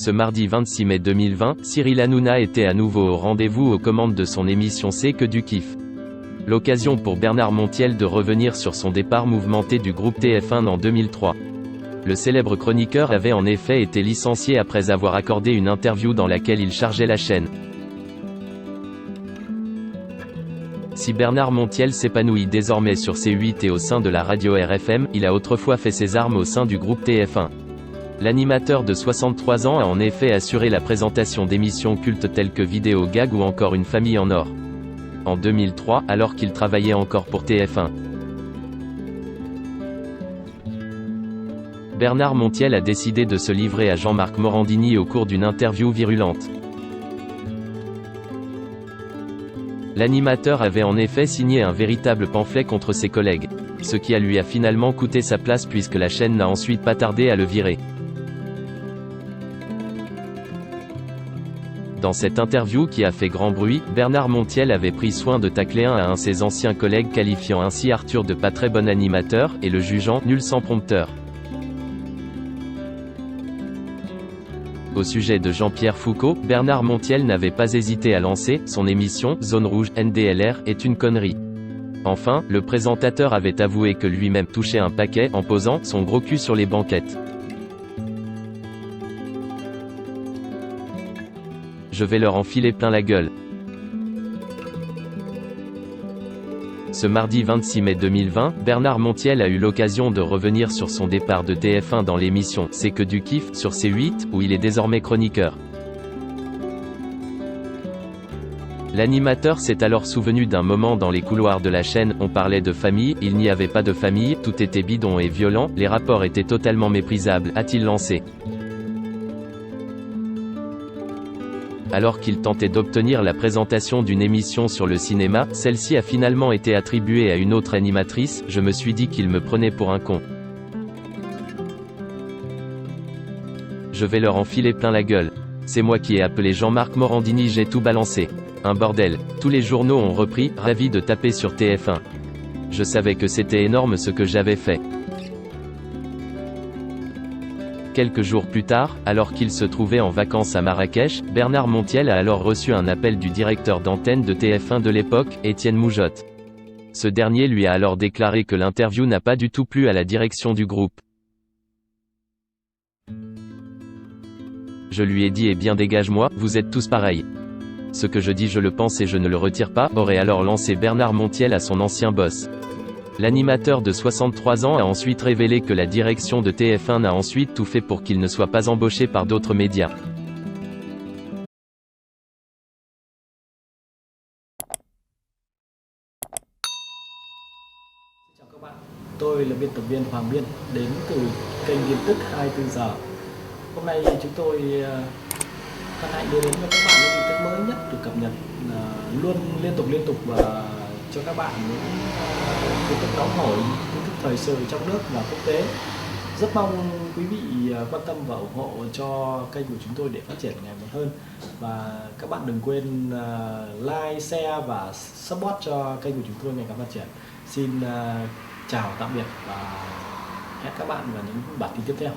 Ce mardi 26 mai 2020, Cyril Hanouna était à nouveau au rendez-vous aux commandes de son émission C'est que du kiff. L'occasion pour Bernard Montiel de revenir sur son départ mouvementé du groupe TF1 en 2003. Le célèbre chroniqueur avait en effet été licencié après avoir accordé une interview dans laquelle il chargeait la chaîne. Si Bernard Montiel s'épanouit désormais sur C8 et au sein de la radio RFM, il a autrefois fait ses armes au sein du groupe TF1. L'animateur de 63 ans a en effet assuré la présentation d'émissions cultes telles que Vidéo Gag ou encore Une famille en or. En 2003, alors qu'il travaillait encore pour TF1. Bernard Montiel a décidé de se livrer à Jean-Marc Morandini au cours d'une interview virulente. L'animateur avait en effet signé un véritable pamphlet contre ses collègues, ce qui lui a finalement coûté sa place puisque la chaîne n'a ensuite pas tardé à le virer. Dans cette interview qui a fait grand bruit, Bernard Montiel avait pris soin de tacler un à un ses anciens collègues, qualifiant ainsi Arthur de pas très bon animateur, et le jugeant nul sans prompteur. Au sujet de Jean-Pierre Foucault, Bernard Montiel n'avait pas hésité à lancer son émission « Zone Rouge, NDLR, est une connerie ». Enfin, le présentateur avait avoué que lui-même touchait un paquet en posant son gros cul sur les banquettes. Je vais leur enfiler plein la gueule. Ce mardi 26 mai 2020, Bernard Montiel a eu l'occasion de revenir sur son départ de TF1 dans l'émission C'est que du kiff sur C8, où il est désormais chroniqueur. L'animateur s'est alors souvenu d'un moment dans les couloirs de la chaîne. On parlait de famille, il n'y avait pas de famille, tout était bidon et violent, les rapports étaient totalement méprisables, a-t-il lancé. Alors qu'il tentait d'obtenir la présentation d'une émission sur le cinéma, celle-ci a finalement été attribuée à une autre animatrice. Je me suis dit qu'il me prenait pour un con. Je vais leur enfiler plein la gueule. C'est moi qui ai appelé Jean-Marc Morandini, j'ai tout balancé. Un bordel. Tous les journaux ont repris, ravis de taper sur TF1. Je savais que c'était énorme ce que j'avais fait. Quelques jours plus tard, alors qu'il se trouvait en vacances à Marrakech, Bernard Montiel a alors reçu un appel du directeur d'antenne de TF1 de l'époque, Étienne Moujotte. Ce dernier lui a alors déclaré que l'interview n'a pas du tout plu à la direction du groupe. Je lui ai dit: eh bien dégage-moi, vous êtes tous pareils. Ce que je dis je le pense et je ne le retire pas, aurait alors lancé Bernard Montiel à son ancien boss. L'animateur de 63 ans a ensuite révélé que la direction de TF1 a ensuite tout fait pour qu'il ne soit pas embauché par d'autres médias. Chào các bạn, tôi là biên tập viên Hoàng Biên đến từ kênh tin tức 24 giờ. Hôm nay chúng tôi hân hạnh đưa đến cho các bạn những tin tức mới nhất được cập nhật luôn liên tục và cho các bạn những tin tức nóng hổi, tin tức thời sự trong nước và quốc tế. Rất mong quý vị quan tâm và ủng hộ cho kênh của chúng tôi để phát triển ngày một hơn. Và các bạn đừng quên like, share và support cho kênh của chúng tôi ngày càng phát triển. Xin chào tạm biệt và hẹn các bạn vào những bản tin tiếp theo.